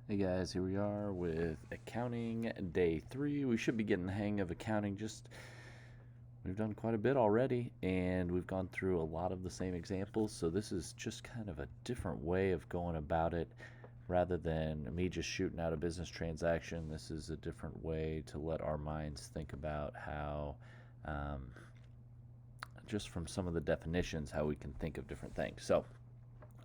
Hey guys, here we are with accounting day 3. We should be getting the hang of accounting. We've done quite a bit already, and we've gone through a lot of the same examples. So this is just kind of a different way of going about it. Rather than me just shooting out a business transaction, this is a different way to let our minds think about how, just from some of the definitions, how we can think of different things. So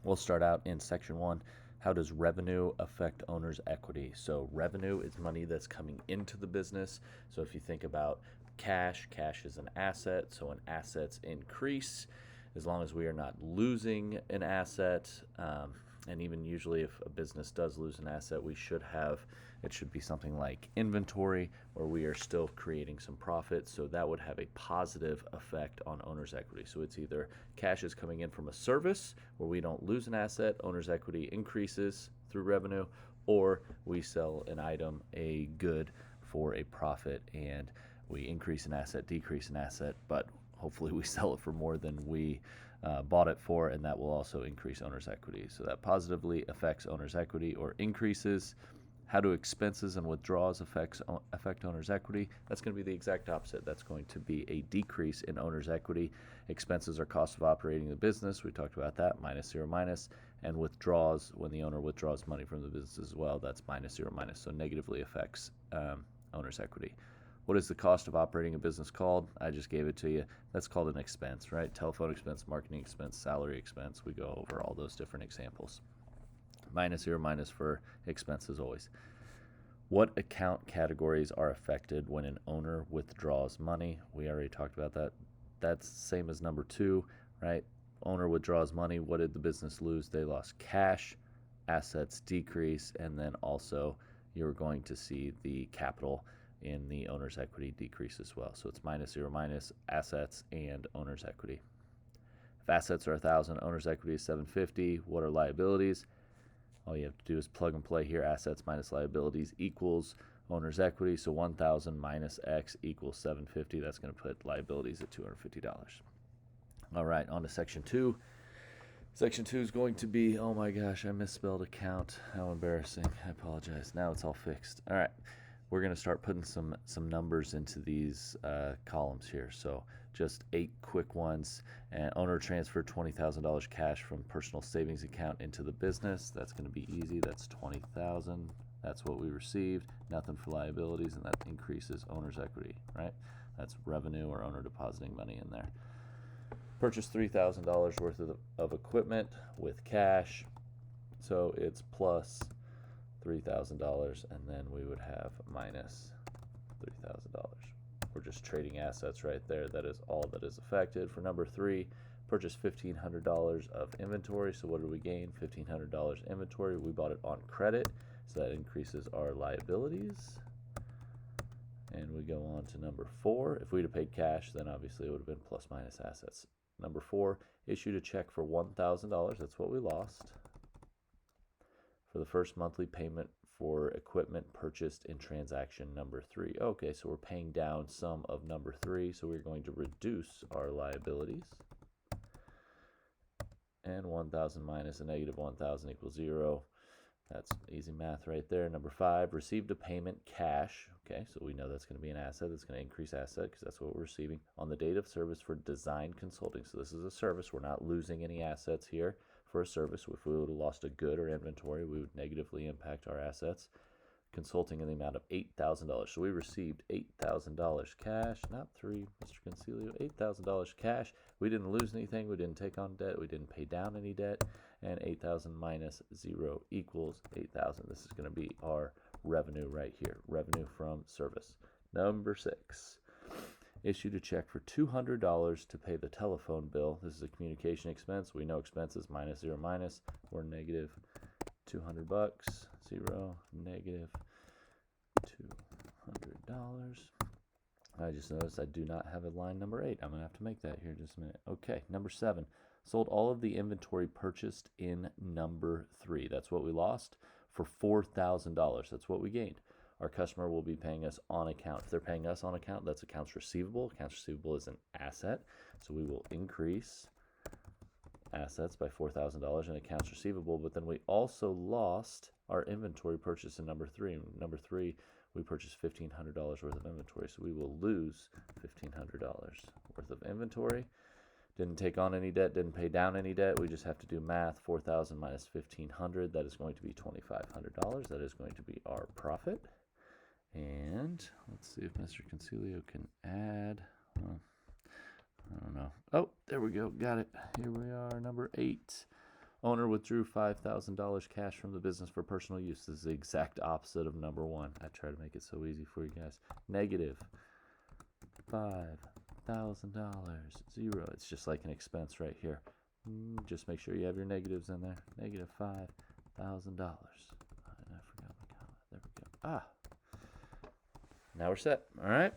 we'll start out in section 1. How does revenue affect owner's equity? So revenue is money that's coming into the business. So if you think about cash is an asset. So when assets increase, as long as we are not losing an asset, and even usually if a business does lose an asset, it should be something like inventory, where we are still creating some profit. So that would have a positive effect on owner's equity. So it's either cash is coming in from a service where we don't lose an asset, owner's equity increases through revenue, or we sell an item, a good, for a profit, and we increase an asset, decrease an asset, but hopefully we sell it for more than we bought it for, and that will also increase owner's equity. So that positively affects owner's equity or increases. How do expenses and withdrawals affect owner's equity? That's going to be the exact opposite. That's going to be a decrease in owner's equity. Expenses are cost of operating the business. We talked about that, minus zero minus. And withdrawals, when the owner withdraws money from the business as well, that's minus zero minus. So negatively affects owner's equity. What is the cost of operating a business called? I just gave it to you. That's called an expense, right? Telephone expense, marketing expense, salary expense. We go over all those different examples. Minus zero minus for expenses always. What account categories are affected when an owner withdraws money? We already talked about that. That's same as number 2, right? Owner withdraws money. What did the business lose? They lost cash, assets decrease, and then also you're going to see the capital in the owner's equity decrease as well. So it's minus zero minus assets and owner's equity. If assets are 1,000, owner's equity is 750. What are liabilities? All you have to do is plug and play here. Assets minus liabilities equals owner's equity. So 1,000 minus X equals 750. That's going to put liabilities at $250. All right, on to section 2. Section 2 is going to be, oh my gosh, I misspelled account. How embarrassing. I apologize. Now it's all fixed. All right, we're going to start putting some numbers into these columns here. So just 8 quick ones. And owner transferred $20,000 cash from personal savings account into the business. That's going to be easy. That's $20,000. That's what we received. Nothing for liabilities, and that increases owner's equity, right? That's revenue or owner depositing money in there. Purchased $3,000 worth of equipment with cash. So it's plus $3,000, and then we would have minus $3,000. We're just trading assets right there. That is all that is affected. For number 3, purchase $1,500 of inventory. So what did we gain? $1,500 inventory. We bought it on credit, so that increases our liabilities. And we go on to number 4. If we'd have paid cash, then obviously it would have been plus minus assets. Number 4, issued a check for $1,000. That's what we lost for the first monthly payment for equipment purchased in transaction number 3. Okay, so we're paying down some of number 3, so we're going to reduce our liabilities. And 1,000 minus a negative 1,000 equals 0. That's easy math right there. Number 5, received a payment cash. Okay, so we know that's going to be an asset. That's going to increase asset because that's what we're receiving on the date of service for design consulting. So this is a service. We're not losing any assets here for a service. If we would have lost a good or inventory, we would negatively impact our assets. Consulting in the amount of $8,000. So we received $8,000 cash, not 3, Mr. Concilio, $8,000 cash. We didn't lose anything. We didn't take on debt. We didn't pay down any debt. And 8,000 minus 0 equals 8,000. This is going to be our revenue right here, revenue from service. Number 6, issued a check for $200 to pay the telephone bill. This is a communication expense. We know expenses minus 0 minus. We're negative $200, 0, negative $200. I just noticed I do not have a line number 8. I'm going to have to make that here in just a minute. Okay, number 7. Sold all of the inventory purchased in number 3. That's what we lost for $4,000. That's what we gained. Our customer will be paying us on account. If they're paying us on account, that's accounts receivable. Accounts receivable is an asset, so we will increase assets by $4,000 in accounts receivable, but then we also lost our inventory purchase in number 3. Number 3, we purchased $1,500 worth of inventory, so we will lose $1,500 worth of inventory. Didn't take on any debt, didn't pay down any debt. We just have to do math. 4,000 minus 1,500, that is going to be $2,500. That is going to be our profit. And let's see if Mr. Concilio can add. I don't know. Oh, there we go. Got it. Here we are, number 8. Owner withdrew $5,000 cash from the business for personal use. This is the exact opposite of number 1. I try to make it so easy for you guys. Negative $5,000, 0. It's just like an expense right here. Just make sure you have your negatives in there. Negative $5,000. I forgot my comma. There we go. Now we're set. All right.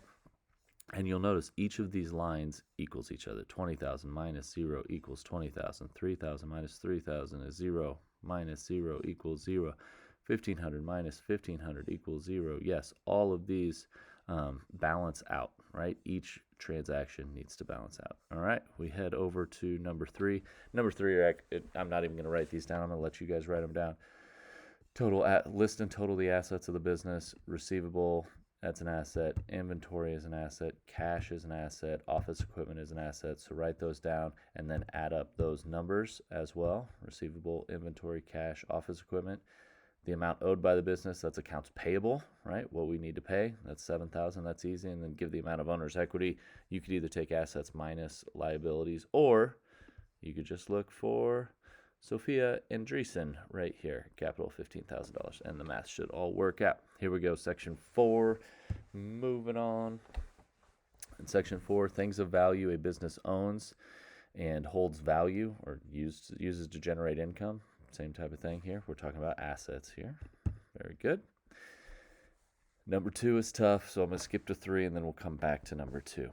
And you'll notice each of these lines equals each other. 20,000 minus 0 equals 20,000. 3,000 minus 3,000 is 0. Minus 0 equals 0. 1,500 minus 1,500 equals 0. Yes, all of these balance out, right? Each transaction needs to balance out. All right, we head over to number 3. Number 3, I'm not even going to write these down. I'm going to let you guys write them down. List and total the assets of the business. Receivable, that's an asset. Inventory is an asset. Cash is an asset. Office equipment is an asset. So write those down and then add up those numbers as well. Receivable, inventory, cash, office equipment. The amount owed by the business, that's accounts payable, right? What we need to pay, that's $7,000. That's easy. And then give the amount of owner's equity. You could either take assets minus liabilities, or you could just look for Sophia Andreessen right here, capital $15,000, and the math should all work out. Here we go, section 4, moving on. In section 4, things of value a business owns and holds value or uses to generate income. Same type of thing here. We're talking about assets here. Very good. Number 2 is tough, so I'm going to skip to 3, and then we'll come back to number 2.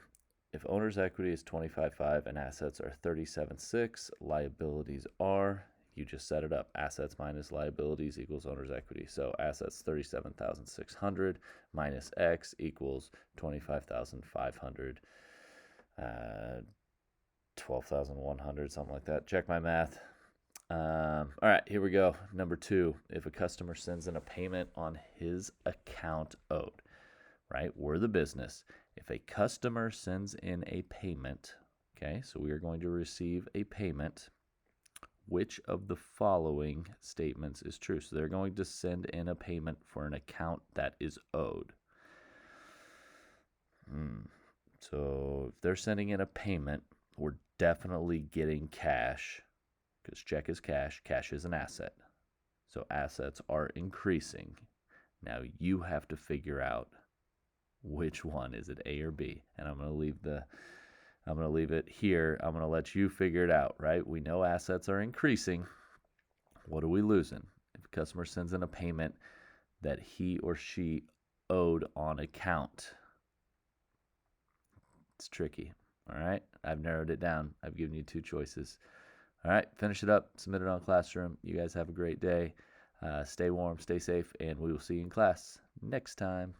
If owner's equity is 25.5 and assets are 37.6, liabilities are, you just set it up, assets minus liabilities equals owner's equity. So assets 37,600 minus X equals 25,500, 12,100, something like that. Check my math. All right, here we go. Number 2, if a customer sends in a payment on his account owed, right? We're the business. If a customer sends in a payment, okay, so we are going to receive a payment, which of the following statements is true? So they're going to send in a payment for an account that is owed. So if they're sending in a payment, we're definitely getting cash, because check is cash. Cash is an asset. So assets are increasing. Now you have to figure out which one. Is it A or B? And I'm going to leave it here. I'm going to let you figure it out, right? We know assets are increasing. What are we losing? If a customer sends in a payment that he or she owed on account, it's tricky. All right, I've narrowed it down. I've given you 2 choices. All right, finish it up, submit it on Classroom. You guys have a great day. Stay warm, stay safe, and we will see you in class next time.